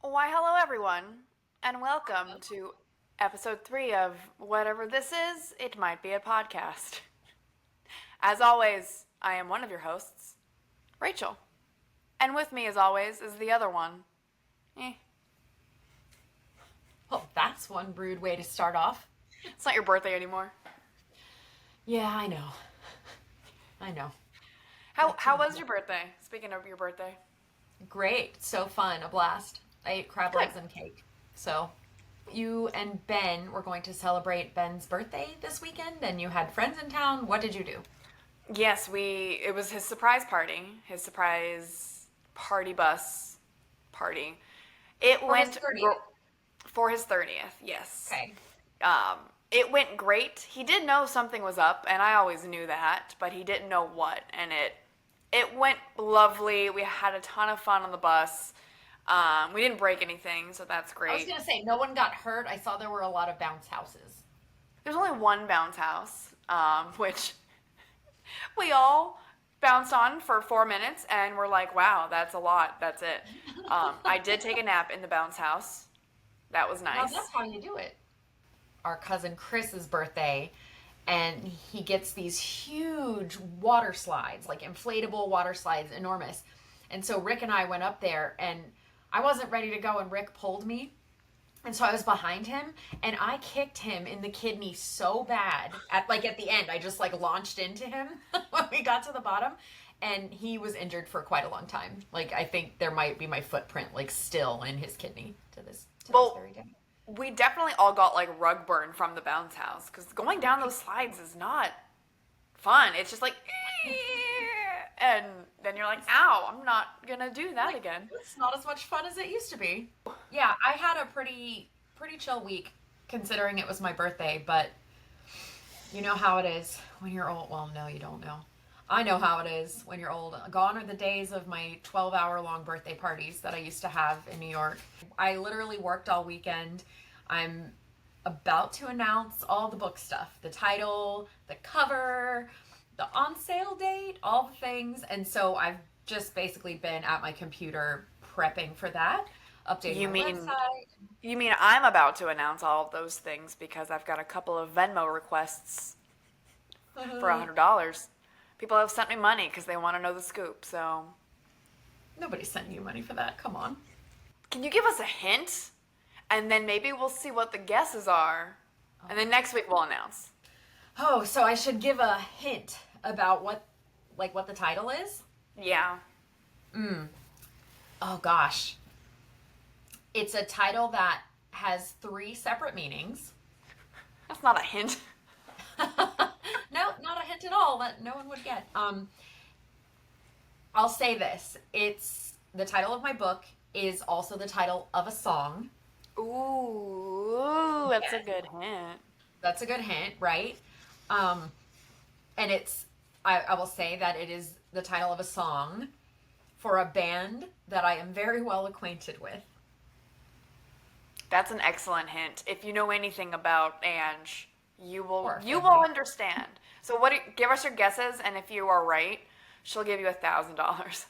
Why, hello everyone, and welcome to episode 3 of whatever this is. It might be a podcast. As always, I am one of your hosts, Rachel. And with me, as always, is the other one. Eh, Well, that's one rude way to start off. it's not your birthday anymore. Yeah, I know. I know. How was your birthday? Speaking of your birthday. Great. So fun. A blast. I ate crab Good. legs and cake. So, you and Ben were going to celebrate Ben's birthday this weekend, and you had friends in town. What did you do? Yes, it was his surprise party, his surprise party bus party. It For his went 30th. for his 30th, yes. Okay. It went great. He did know something was up, and I always knew that, but he didn't know what. And it went lovely. We had a ton of fun on the bus. We didn't break anything, so that's I was great. going to say, no one got hurt. I saw there were a lot of bounce houses. There's only one bounce house, which we all bounced on for 4 minutes, and we're like, wow, that's a lot. That's it. I did take a nap in the bounce house. That was Now, nice. that's how you do it. Our cousin Chris's birthday, and he gets these huge water slides, like inflatable water slides, enormous. And so Rick and I went up there, and I wasn't ready to go, and Rick pulled me. And so I was behind him, and I kicked him in the kidney so bad. At the end, I just launched into him when we got to the bottom, and he was injured for quite a long time. I think there might be my footprint still in his kidney to this Well, very day. we definitely all got rug burn from the bounce house because going down those slides is not fun. It's just and then you're like, ow, I'm not gonna do that again. It's not as much fun as it used to be. Yeah, I had a pretty chill week considering it was my birthday, but you know how it is when you're old. Well, no, you don't know. I know how it is when you're old. Gone are the days of my 12-hour long birthday parties that I used to have in New York. I literally worked all weekend. I'm about to announce all the book stuff, the title, the cover, the on sale date, all the things. And so I've just basically been at my computer prepping for that, updating You my mean website. you mean I'm about to announce all of those things because I've got a couple of Venmo requests for $100. People have sent me money because they want to know the scoop. So, Nobody's sending you money for that. Come on. can you give us a hint? And then maybe we'll see what the guesses are. And then next week we'll announce. Oh, so I should give a hint about what the title is? Yeah. Oh gosh. It's a title that has 3 separate meanings. That's not a hint. No, not a hint at all that no one would get. I'll say this. It's the title of my book is also the title of a song. Ooh, that's a Yes. good hint. That's a good hint, right? Um, and I will say that it is the title of a song for a band that I am very well acquainted with. That's an excellent hint. If you know anything about Ange, Or you will family. understand. So give us your guesses, and if you are right, she'll give you $1,000.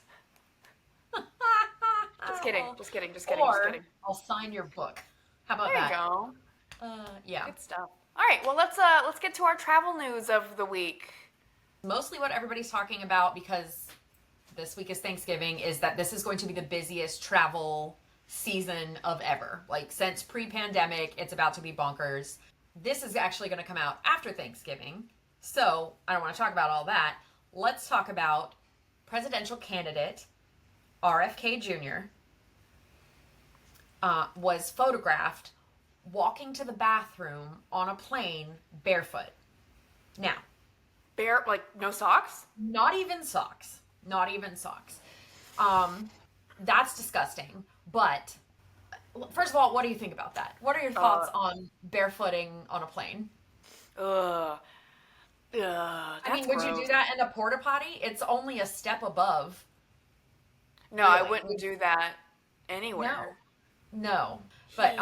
Just kidding, just kidding, just kidding, just Or kidding. I'll sign your book. How about There you that? go. Yeah. Good stuff. All right, well let's get to our travel news of the week. Mostly what everybody's talking about because this week is Thanksgiving is that this is going to be the busiest travel season of ever. Since pre-pandemic, it's about to be bonkers. This is actually going to come out after Thanksgiving. So, I don't want to talk about all that. Let's talk about presidential candidate RFK Jr. Was photographed walking to the bathroom on a plane barefoot. Now, No socks? not even socks. Not even socks. That's disgusting. But first of all, what do you think about that? What are your Uh, thoughts on barefooting on a plane? ugh. Ugh, I that's mean, would you do gross. that in a porta potty? It's only a step above. No, I Really. wouldn't do that No. anywhere. No. But He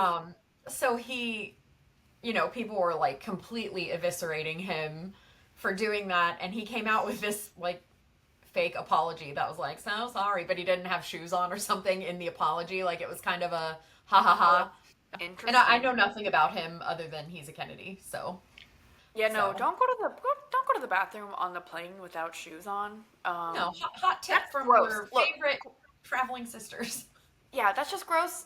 so people were completely eviscerating him for doing that, and he came out with this fake apology that was like, so sorry, but he didn't have shoes on or something in the apology. Like it was kind of a ha ha ha. Interesting. And I know nothing about him other than he's a Kennedy, so. Yeah, no, So, don't go to the bathroom on the plane without shoes on. no, hot tip That's from gross. your Look, favorite traveling sisters. yeah, that's just gross.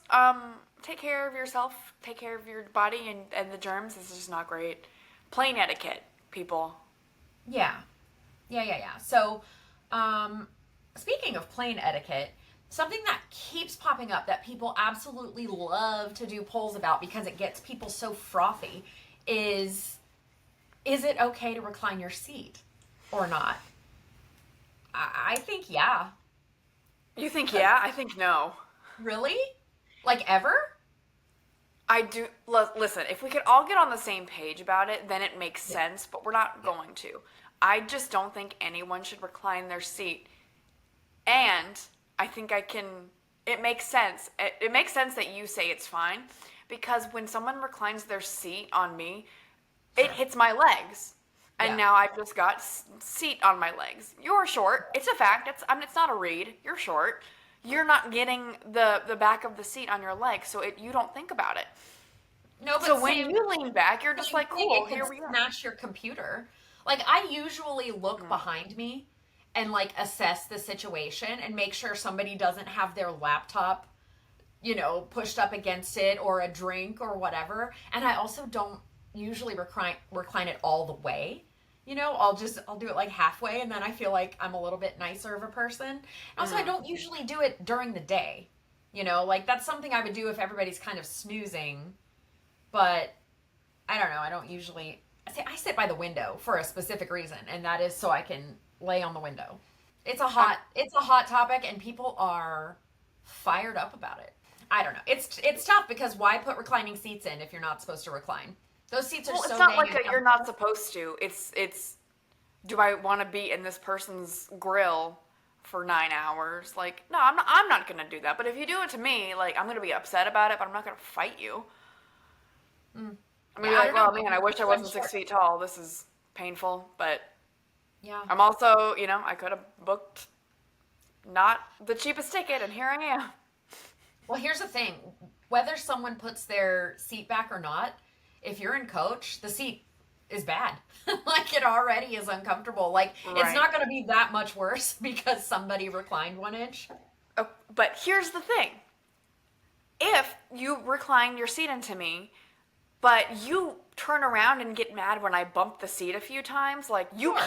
Take care of yourself. Take care of your body and the germs. This is just not great. Plane etiquette, people. Yeah. Yeah. So, speaking of plane etiquette, something that keeps popping up that people absolutely love to do polls about because it gets people so frothy is it okay to recline your seat or not? I think yeah. You think yeah? I think no. Really? Like ever? I do. Listen, if we could all get on the same page about it, then it makes sense, but we're not going to. I just don't think anyone should recline their seat. And I think I can. It makes sense. It makes sense that you say it's fine because when someone reclines their seat on me, it hits my legs. And Yeah. now I've just got seat on my legs. You're short. It's a fact. It's not a read. You're short. You're not getting the back of the seat on your leg, so you don't think about it. No, but So when same, you lean back, you're just same like, thing, cool, it here could we are. smash your computer. Like I usually look behind me and like assess the situation and make sure somebody doesn't have their laptop, pushed up against it or a drink or whatever. And I also don't usually recline it all the way. I'll do it like halfway and then I feel like I'm a little bit nicer of a person. And also I don't usually do it during the day. Like that's something I would do if everybody's kind of snoozing. But I don't know, I don't usually I sit by the window for a specific reason, and that is so I can lay on the window. It's a hot topic and people are fired up about it. I don't know. It's tough because why put reclining seats in if you're not supposed to recline? Those seats are Well, so it's not dang like uncomfortable. you're not supposed to. It's do I want to be in this person's grill for 9 hours? Like, no, I'm not gonna do that. But if you do it to me, like, I'm gonna be upset about it, but I'm not gonna fight you. I'm gonna be Yeah, I like, don't well, know. man, I wish I I'm wasn't sure. 6 feet tall. This is painful, but Yeah. I'm also, I could have booked not the cheapest ticket, and here I am. Well, here's the thing. Whether someone puts their seat back or not, if you're in coach, the seat is bad. Like it already is uncomfortable. Like it's Right. not going to be that much worse because somebody reclined 1 inch. Oh, but here's the thing. If you recline your seat into me, but you turn around and get mad when I bump the seat a few times, like you Sure.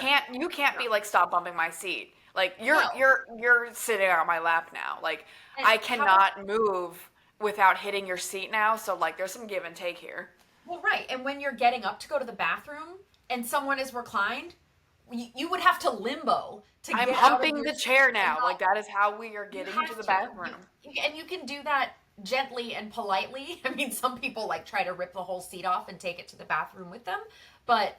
can't be like, stop bumping my seat. Like you're No. you're sitting on my lap now. Like And I how about cannot move without hitting your seat now, so like there's some give and take here. Well, right. And when you're getting up to go to the bathroom and someone is reclined, you would have to limbo to I'm get out of humping your the seat. chair And now. Like that is how we are you getting have to the to. bathroom. And you can do that gently and politely. I mean, some people like try to rip the whole seat off and take it to the bathroom with them. But,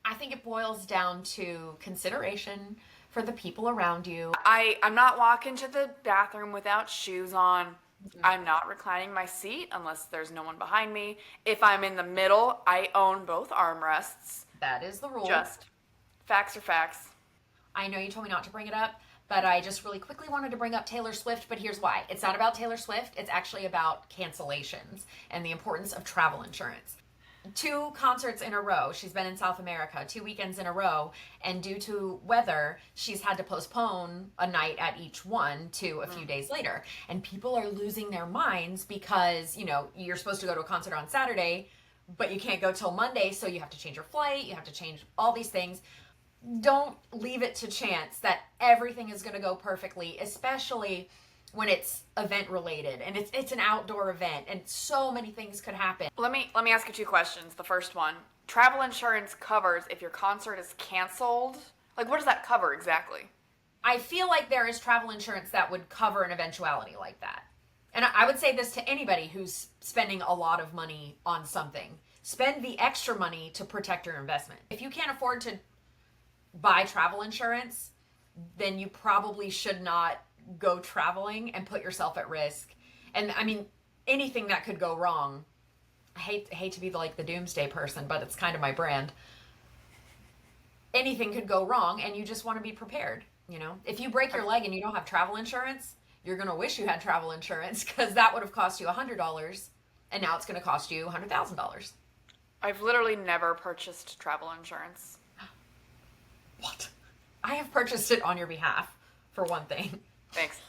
I think it boils down to consideration for the people around you. I'm not walking to the bathroom without shoes on. I'm not reclining my seat unless there's no one behind me. If I'm in the middle, I own both armrests. That is the rule. Just facts are facts. I know you told me not to bring it up, but I just really quickly wanted to bring up Taylor Swift, but here's why. It's not about Taylor Swift, it's actually about cancellations and the importance of travel insurance. 2 concerts in a row. She's been in South America 2 weekends in a row, and due to weather, she's had to postpone a night at each one to a few days later. And people are losing their minds because, you're supposed to go to a concert on Saturday, but you can't go till Monday, so you have to change your flight, you have to change all these things. Don't leave it to chance that everything is going to go perfectly, especially when it's event related and it's an outdoor event and so many things could happen. Let me ask you 2 questions. The first one, travel insurance covers if your concert is canceled. Like what does that cover exactly? I feel like there is travel insurance that would cover an eventuality like that. And I would say this to anybody who's spending a lot of money on something. Spend the extra money to protect your investment. If you can't afford to buy travel insurance, then you probably should not go traveling and put yourself at risk. And I mean, anything that could go wrong. I hate to be like the doomsday person, but it's kind of my brand. anything could go wrong, and you just want to be prepared. If you break your leg and you don't have travel insurance, you're going to wish you had travel insurance, because that would have cost you $100, and now it's going to cost you $100,000. I've literally never purchased travel insurance. What? I have purchased it on your behalf, for one thing. Thanks.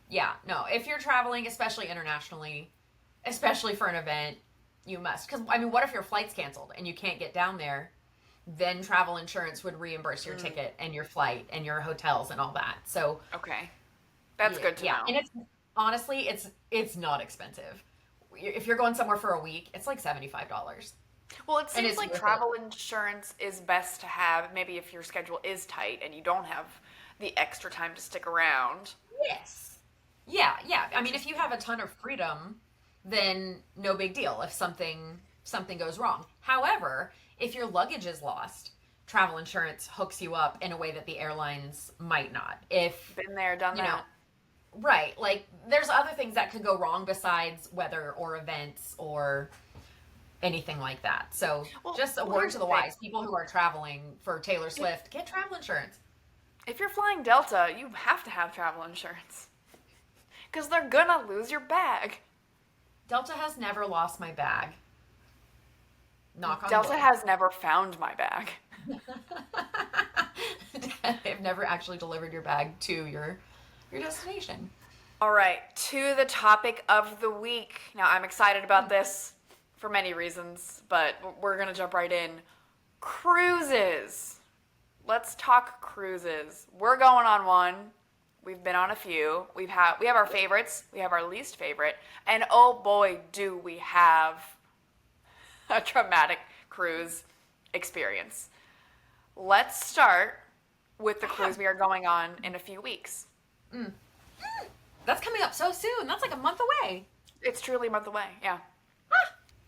Yeah, no, if you're traveling, especially internationally, especially for an event, you must. Because, what if your flight's canceled and you can't get down there? Then travel insurance would reimburse your ticket and your flight and your hotels and all that. So, okay. That's good to know. And it's, honestly, it's not expensive. If you're going somewhere for a week, it's like $75. Well, it seems like travel insurance is best to have, maybe if your schedule is tight and you don't have the extra time to stick around. Yes. Yeah. If you have a ton of freedom, then no big deal if something goes wrong. However, if your luggage is lost, travel insurance hooks you up in a way that the airlines might not. Been there, done that. Right. Like, there's other things that could go wrong besides weather or events or anything like that. So, just a word to the wise. People who are traveling for Taylor Swift, get travel insurance. If you're flying Delta, you have to have travel insurance. Because they're gonna lose your bag. Delta has never lost my bag. Knock on Delta wood. has never found my bag. They've never actually delivered your bag to your destination. All right, to the topic of the week. Now, I'm excited about this for many reasons, but we're going to jump right in. Cruises. Let's talk cruises. We're going on one. We've been on a few. We have our favorites. We have our least favorite. And oh boy, do we have a traumatic cruise experience. Let's start with the cruise we are going on in a few weeks. That's coming up so soon. That's like a month away. It's truly a month away, yeah.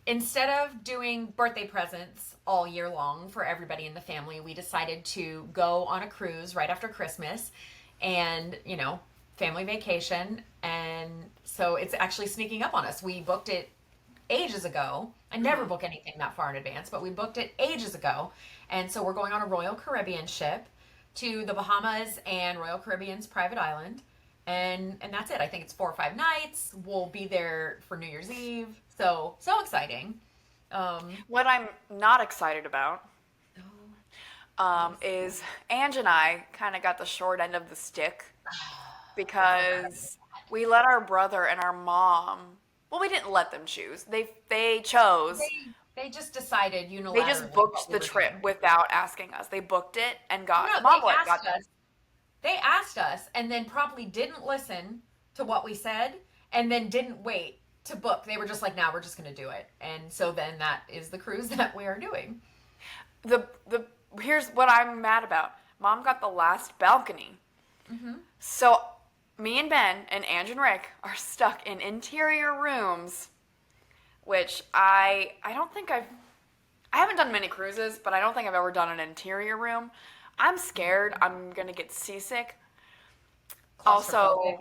Instead of doing birthday presents all year long for everybody in the family, we decided to go on a cruise right after Christmas and, family vacation. And so it's actually sneaking up on us. We booked it ages ago. I never book anything that far in advance, but we booked it ages ago. And so we're going on a Royal Caribbean ship to the Bahamas and Royal Caribbean's private island. And that's it. I think it's 4 or 5 nights. We'll be there for New Year's Eve. So exciting. What I'm not excited about is Angie and I kind of got the short end of the stick because we let our brother and our mom, well, we didn't let them choose. They chose. They just decided unilaterally. They just booked the trip without asking us. They booked it and got this. They asked us and then probably didn't listen to what we said and then didn't wait to book. They were just like, we're just going to do it. And so then that is the cruise that we are doing. Here's what I'm mad about. Mom got the last balcony. Mm-hmm. So me and Ben and Angie and Rick are stuck in interior rooms, which I haven't done many cruises, but I don't think I've ever done an interior room. I'm scared I'm going to get seasick. Also,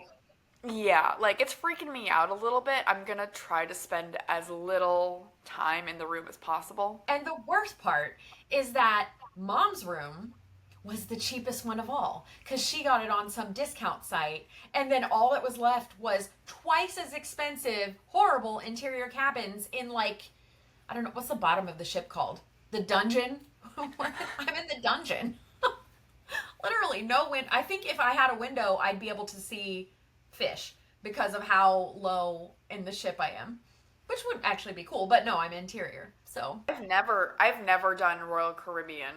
yeah, it's freaking me out a little bit. I'm going to try to spend as little time in the room as possible. And the worst part is that Mom's room was the cheapest one of all because she got it on some discount site. And then all that was left was twice as expensive, horrible interior cabins in I don't know, what's the bottom of the ship called? The dungeon? I'm in the dungeon. Literally no wind. I think if I had a window, I'd be able to see fish because of how low in the ship I am, which would actually be cool. But no, I'm interior. So I've never done Royal Caribbean.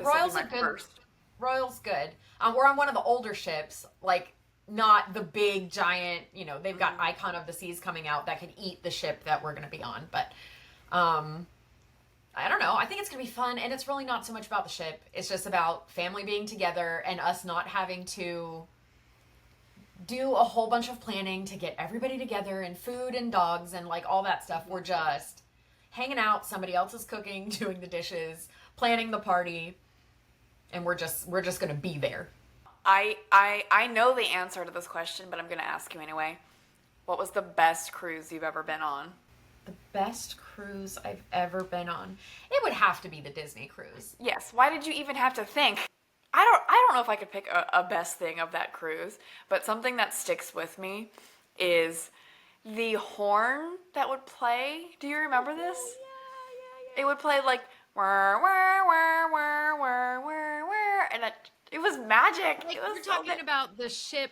Royal's a good. First. Royal's good. We're on one of the older ships, not the big giant. They've got Icon of the Seas coming out that could eat the ship that we're going to be on, but. I don't know. I think it's going to be fun, and it's really not so much about the ship. It's just about family being together and us not having to do a whole bunch of planning to get everybody together and food and dogs and all that stuff. We're just hanging out. Somebody else is cooking, doing the dishes, planning the party, and we're just going to be there. I know the answer to this question, but I'm going to ask you anyway. What was the best cruise you've ever been on? The best cruise cruise I've ever been on, it would have to be the Disney cruise. Yes. Why did you even have to think? I don't know if I could pick a best thing of that cruise, but something that sticks with me is the horn that would play. Do you remember this? Yeah. It would play like whir, whir, whir, whir, whir, whir, whir, and it was magic. Like It was we're so talking good. about the ship,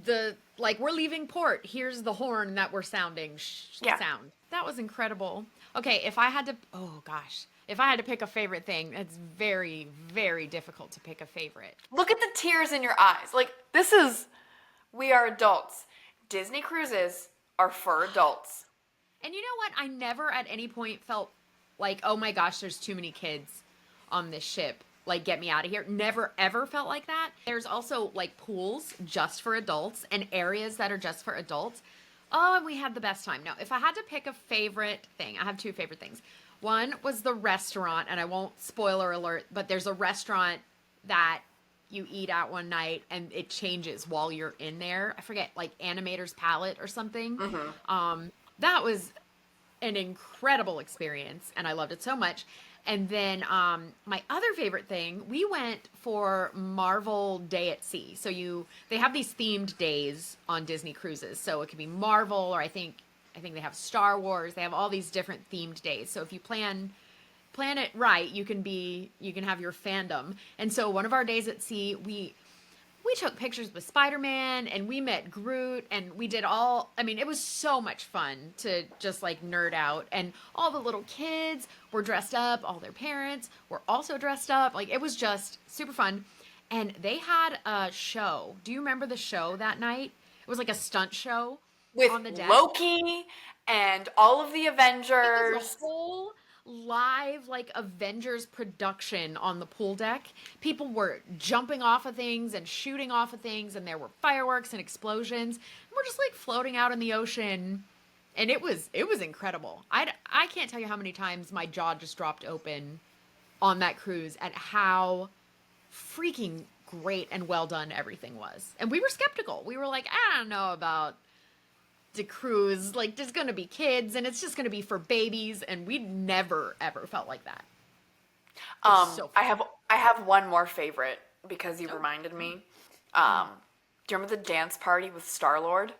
we're leaving port. Here's the horn that we're sounding. Yeah. Sound. That was incredible. Okay, if I had to, oh gosh, if I had to pick a favorite thing, it's very, very difficult to pick a favorite. Look at the tears in your eyes. Like, we are adults. Disney cruises are for adults. And you know what? I never at any point felt like, oh my gosh, there's too many kids on this ship. Like, get me out of here. Never ever felt like that. There's also like pools just for adults and areas that are just for adults. Oh, and we had the best time. Now, if I had to pick a favorite thing, I have two favorite things. One was the restaurant, and I won't spoiler alert, but there's a restaurant that you eat at one night and it changes while you're in there. I forget, like Animator's Palette or something. That was an incredible experience and I loved it so much. And then my other favorite thing, we went for Marvel Day at Sea. So they have these themed days on Disney cruises. So it could be Marvel, or I think they have Star Wars. They have all these different themed days. So if you plan it right, you can have your fandom. And so one of our days at sea, we took pictures with Spider-Man and we met Groot and we did it was so much fun to just like nerd out, and all the little kids were dressed up, all their parents were also dressed up. Like, it was just super fun. And they had a show. Do you remember the show that night? It was like a stunt show With on the deck. Loki and all of the It was Avengers. a whole live like Avengers production on the pool deck. People were jumping off of things and shooting off of things, and there were fireworks and explosions. And we're just like floating out in the ocean, and it was incredible. I can't tell you how many times my jaw just dropped open on that cruise at how freaking great and well done everything was. And we were skeptical. We were like, I don't know about the cruise, like there's gonna be kids and it's just gonna be for babies, and we never ever felt like that. So I have one more favorite because you reminded me. Do you remember the dance party with Star-Lord?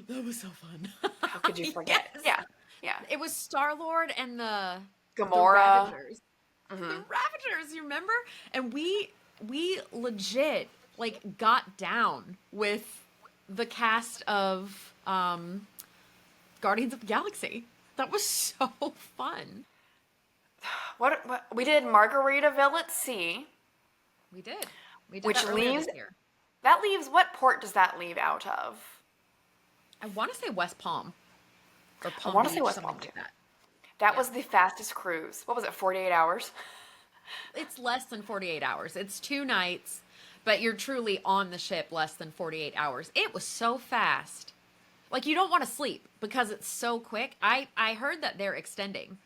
That was so fun. How could you forget? Yes. Yeah. It was Star-Lord and the Gamora. Ravagers. The Ravagers, you remember? And we legit like got down with the cast of Guardians of the Galaxy. That was so fun. What we did Margaritaville at sea. We did Which that earlier leaves- this year. That leaves, what port does that leave out of? I want to say West Palm. Or Palm I want to Beach, say West something Palm too. like that. That was the fastest cruise. What was it, 48 hours? It's less than 48 hours. It's 2 nights, but you're truly on the ship less than 48 hours. It was so fast. Like, you don't want to sleep because it's so quick. I heard that they're extending.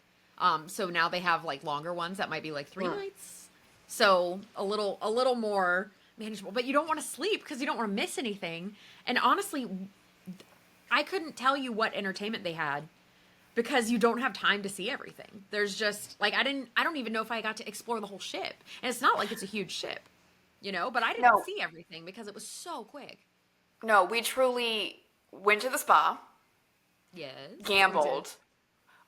So now they have like longer ones that might be like 3 nights. So a little more manageable, but you don't want to sleep because you don't want to miss anything. And honestly, I couldn't tell you what entertainment they had because you don't have time to see everything. There's just like, I don't even know if I got to explore the whole ship. And it's not like it's a huge ship, but I didn't No. see everything because it was so quick. No, we truly went to the spa, Yes. gambled.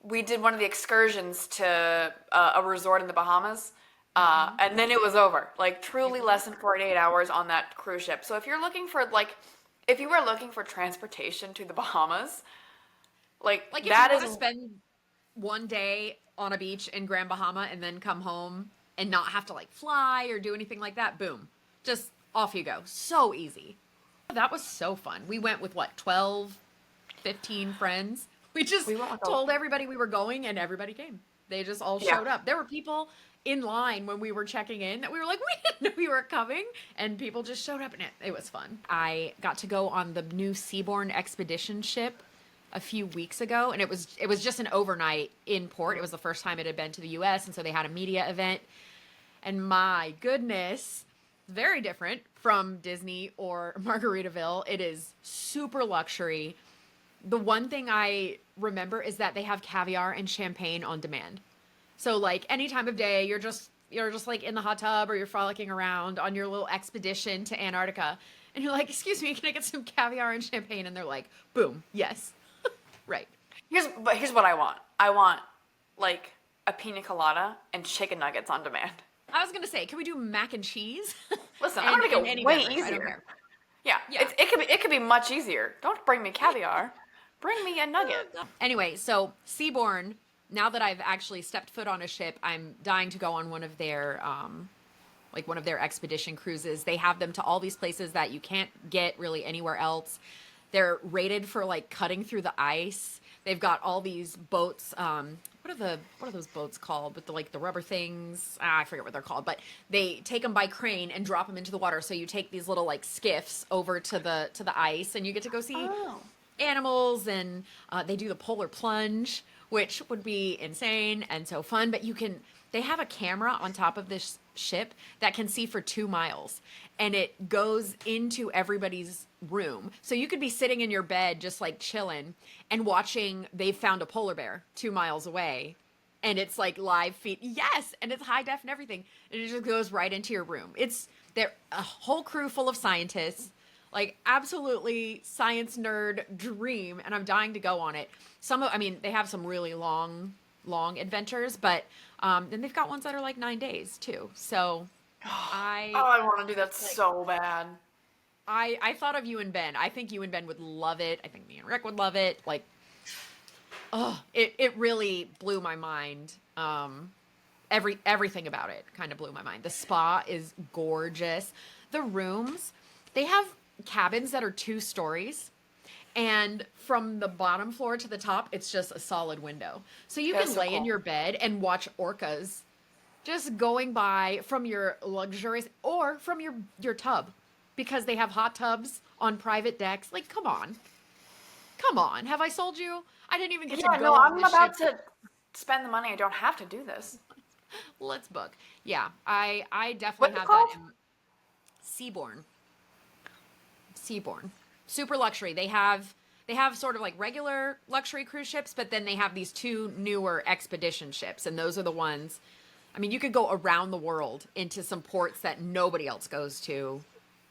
We did one of the excursions to a resort in the Bahamas, and then it was over. Like, truly less than 48 hours on that cruise ship. So if you were looking for transportation to the Bahamas, like Like if that you is want to spend one day on a beach in Grand Bahama and then come home and not have to like fly or do anything like that, boom. Just off you go. So easy. That was so fun. We went with 12, 15 friends. We went with told everybody we were going and everybody came. They just all showed up. There were people in line when we were checking in that we were like, we didn't know we were coming, and people just showed up, and it was fun. I got to go on the new Seabourn expedition ship a few weeks ago, and it was just an overnight in port. It was the first time it had been to the US, and so they had a media event. And my goodness, very different from Disney or Margaritaville. It is super luxury. the one thing I remember is that they have caviar and champagne on demand. So like any time of day, you're just like in the hot tub or you're frolicking around on your little expedition to Antarctica, and you're like, "Excuse me, can I get some caviar and champagne?" And they're like, "Boom, yes." Right. Here's what I want. I want like a pina colada and chicken nuggets on demand. I was gonna say, can we do mac and cheese? Listen, I'm and, gonna and make it any way beverage. I don't easier. care. Yeah, Yeah. it could be much easier. Don't bring me caviar. Bring me a nugget. Anyway, so Seabourn, now that I've actually stepped foot on a ship, I'm dying to go on one of their like one of their expedition cruises. They have them to all these places that you can't get really anywhere else. They're rated for like cutting through the ice. They've got all these boats. What are those boats called with the like the rubber things? I forget what they're called, but they take them by crane and drop them into the water. So you take these little like skiffs over to the ice, and you get to go see Oh. animals, and they do the polar plunge, which would be insane and so fun. But they have a camera on top of this ship that can see for 2 miles, and it goes into everybody's room. So you could be sitting in your bed just like chilling and watching. They've found a polar bear 2 miles away, and it's like live feed. Yes, and it's high def and everything, and it just goes right into your room. They're a whole crew full of scientists, like absolutely science nerd dream, and I'm dying to go on it. They have some really long adventures, but then they've got ones that are like 9 days too. So I want to do that so bad. I thought of you and Ben. I think you and Ben would love it. I think me and Rick would love it. Like, oh, it really blew my mind. Everything about it kind of blew my mind. The spa is gorgeous. The rooms, they have cabins that are 2 stories, and from the bottom floor to the top, it's just a solid window. So you That's can so lay in cool. your bed and watch orcas just going by from your luxurious or from your tub, because they have hot tubs on private decks. Like, come on. Come on. Have I sold you? I didn't even get to Yeah, go no, on I'm this about ship. to spend the money. I don't have to do this. Let's book. Yeah, I definitely What's it have that called? in Seabourn. Seabourn. Super luxury. They have sort of like regular luxury cruise ships, but then they have these 2 newer expedition ships, and those are the ones. I mean, you could go around the world into some ports that nobody else goes to.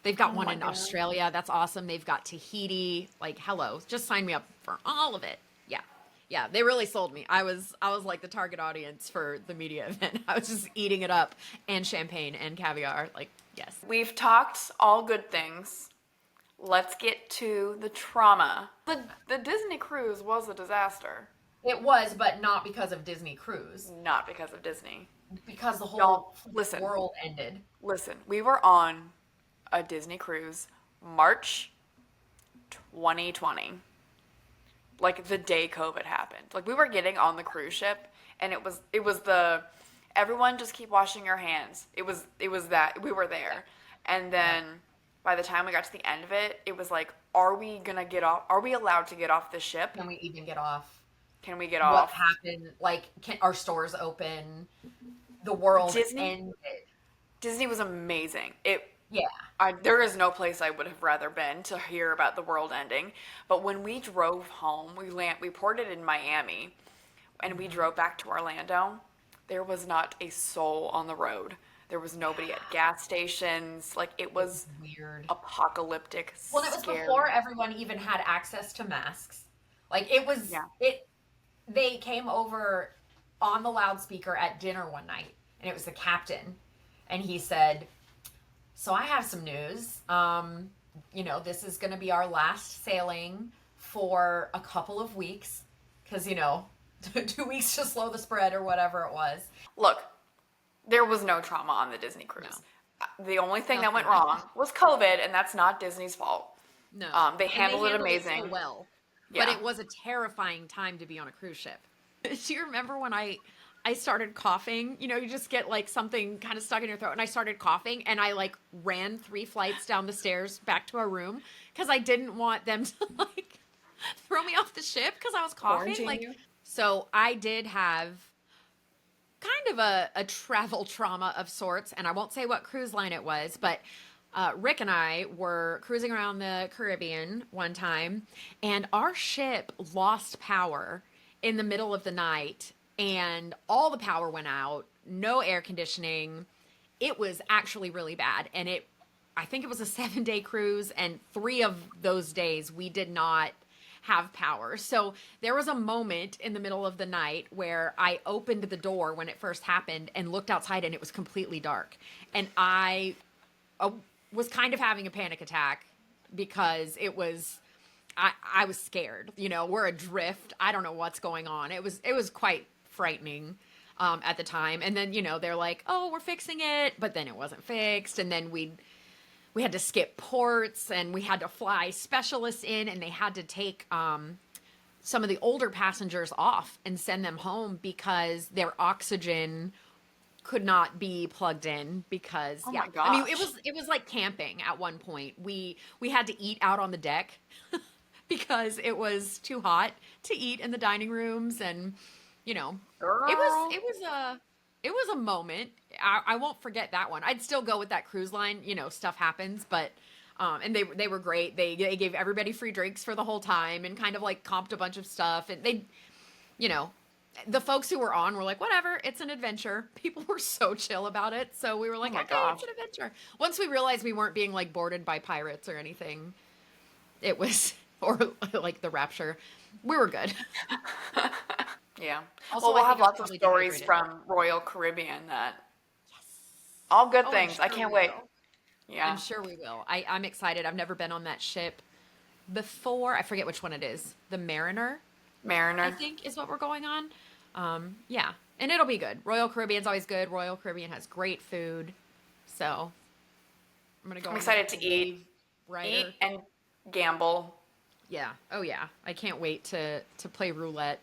They've got Oh one my in god. Australia. That's awesome. They've got Tahiti. Like, hello, just sign me up for all of it. Yeah. Yeah, they really sold me. I was like the target audience for the media event. I was just eating it up, and champagne and caviar. Like, yes. We've talked all good things. Let's get to the trauma. The Disney cruise was a disaster, It was, but not because of Disney Cruise. not because of Disney. Because the Y'all, whole listen, world ended. listen. We were on a Disney cruise March 2020. Like the day COVID happened. Like we were getting on the cruise ship, and it was the everyone just keep washing your hands. It was that we were there. And then by the time we got to the end of it, it was like, are we gonna get off? Are we allowed to get off the ship? Can we even get off? Can we get What off? happened? Like, can our stores open? The world Disney ended. Disney was amazing. Yeah. There is no place I would have rather been to hear about the world ending. But when we drove home, we ported in Miami, and we drove back to Orlando. There was not a soul on the road. There was nobody at gas stations. Like it was Weird. apocalyptic, Well, it was scary. before everyone even had access to masks. Like, it was, Yeah. they came over on the loudspeaker at dinner one night, and it was the captain, and he said, "So I have some news. This is going to be our last sailing for a couple of weeks, because 2 weeks to slow the spread or whatever it was." Look, there was no trauma on the Disney cruise. The only thing that went Nothing. wrong was COVID, and that's not Disney's fault. No, They And handled it so amazing. well. Yeah. But it was a terrifying time to be on a cruise ship. Do you remember when I started coughing? You just get like something kind of stuck in your throat, and I started coughing, and I like ran 3 flights down the stairs back to our room because I didn't want them to like throw me off the ship because I was coughing. Quarantine Like, you? so I did have kind of a travel trauma of sorts, and I won't say what cruise line it was, but Rick and I were cruising around the Caribbean one time, and our ship lost power in the middle of the night, and all the power went out, no air conditioning. It was actually really bad, and I think it was a 7-day cruise, and 3 of those days we did not have power. So there was a moment in the middle of the night where I opened the door when it first happened and looked outside, and it was completely dark. And I was kind of having a panic attack because I was scared. We're adrift. I don't know what's going on. It was quite frightening at the time. And then they're like, "Oh, we're fixing it," but then it wasn't fixed. And then we had to skip ports, and we had to fly specialists in, and they had to take some of the older passengers off and send them home because their oxygen could not be plugged in because my I mean gosh. it was like camping at one point. We had to eat out on the deck because it was too hot to eat in the dining rooms, and it Girl. was a moment. I won't forget that one. I'd still go with that cruise line. Stuff happens, but and they were great. They gave everybody free drinks for the whole time and kind of like comped a bunch of stuff, and you know the folks who were on were like, whatever, it's an adventure. People were so chill about it. So we were like, my okay, gosh. it's an adventure. Once we realized we weren't being like boarded by pirates or anything, it was, or like the Rapture, we were good. Yeah. Also, Well, we'll I think have I was lots of probably stories dehydrated. from Royal Caribbean that all good Oh, I'm things. I sure we can't wait. will. I'm Yeah. sure we will. I'm excited. I've never been on that ship before. I forget which one it is. The Mariner, I Mariner. think, is what we're going on. Yeah. And it'll be good. Royal Caribbean's always good. Royal Caribbean has great food. So I'm going to go I'm on that excited to one day. eat Rider. and gamble. Yeah. Oh, yeah. I can't wait to play roulette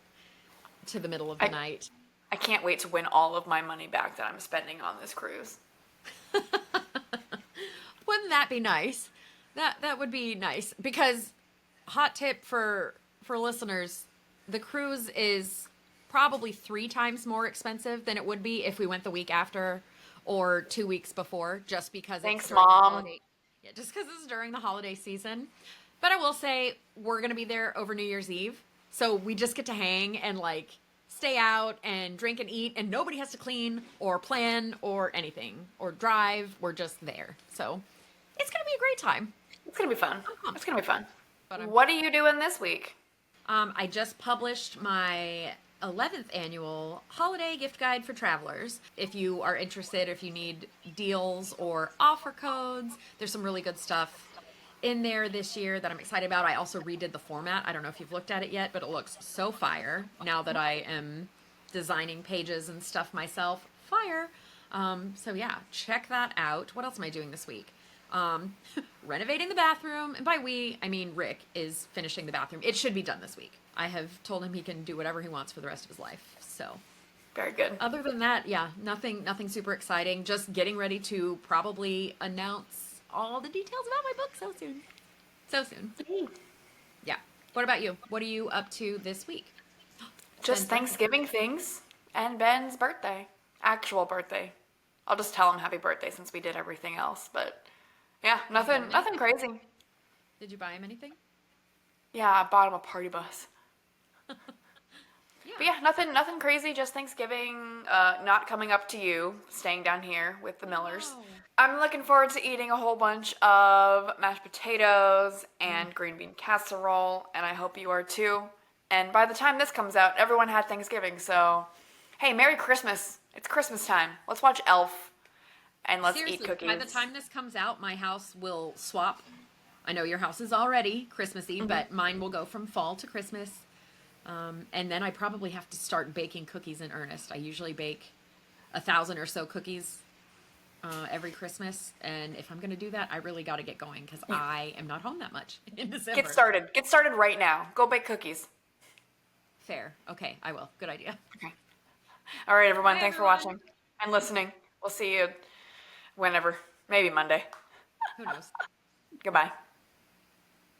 to the middle of the I night. I can't wait to win all of my money back that I'm spending on this cruise. Wouldn't that be nice? That would be nice because hot tip for listeners, the cruise is probably 3 times more expensive than it would be if we went the week after or 2 weeks before, just because it's Thanks, during the Mom. holiday. Yeah, just because it's during the holiday season. But I will say we're gonna be there over New Year's Eve, so we just get to hang and like stay out and drink and eat, and nobody has to clean or plan or anything or drive. We're just there, so it's gonna be a great time. It's gonna be fun. I'm pumped. It's gonna be fun. But What are you doing this week? I just published my 11th annual holiday gift guide for travelers. If you are interested, if you need deals or offer codes, there's some really good stuff in there this year that I'm excited about. I also redid the format. I don't know if you've looked at it yet, but it looks so fire now that I am designing pages and stuff myself. Fire. So yeah, check that out. What else am I doing this week? Renovating the bathroom. And by we, I mean Rick is finishing the bathroom. It should be done this week. I have told him he can do whatever he wants for the rest of his life. So Very good. other than that, yeah, nothing super exciting. Just getting ready to probably announce all the details about my book so soon. So soon. Yeah. What about you? What are you up to this week? Just Ben's birthday. Thanksgiving things and Ben's birthday. Actual birthday. I'll just tell him happy birthday since we did everything else, but yeah, nothing crazy. Did you buy him anything? Yeah, I bought him a party bus. Yeah. But yeah, nothing crazy, just Thanksgiving, not coming up to you, staying down here with the Millers. Wow. I'm looking forward to eating a whole bunch of mashed potatoes and green bean casserole, and I hope you are too. And by the time this comes out, everyone had Thanksgiving, so hey, Merry Christmas. It's Christmas time. Let's watch Elf and let's Seriously, eat cookies. by the time this comes out, my house will swap. I know your house is already Christmassy, but mine will go from fall to Christmas. And then I probably have to start baking cookies in earnest. I usually bake 1,000 or so cookies every Christmas. And if I'm going to do that, I really got to get going because I am not home that much in December. Get started. Get started right now. Go bake cookies. Fair. Okay, I will. Good idea. Okay. All right, everyone. Bye, Thanks for everyone. watching and listening. We'll see you whenever. Maybe Monday. Who knows? Goodbye.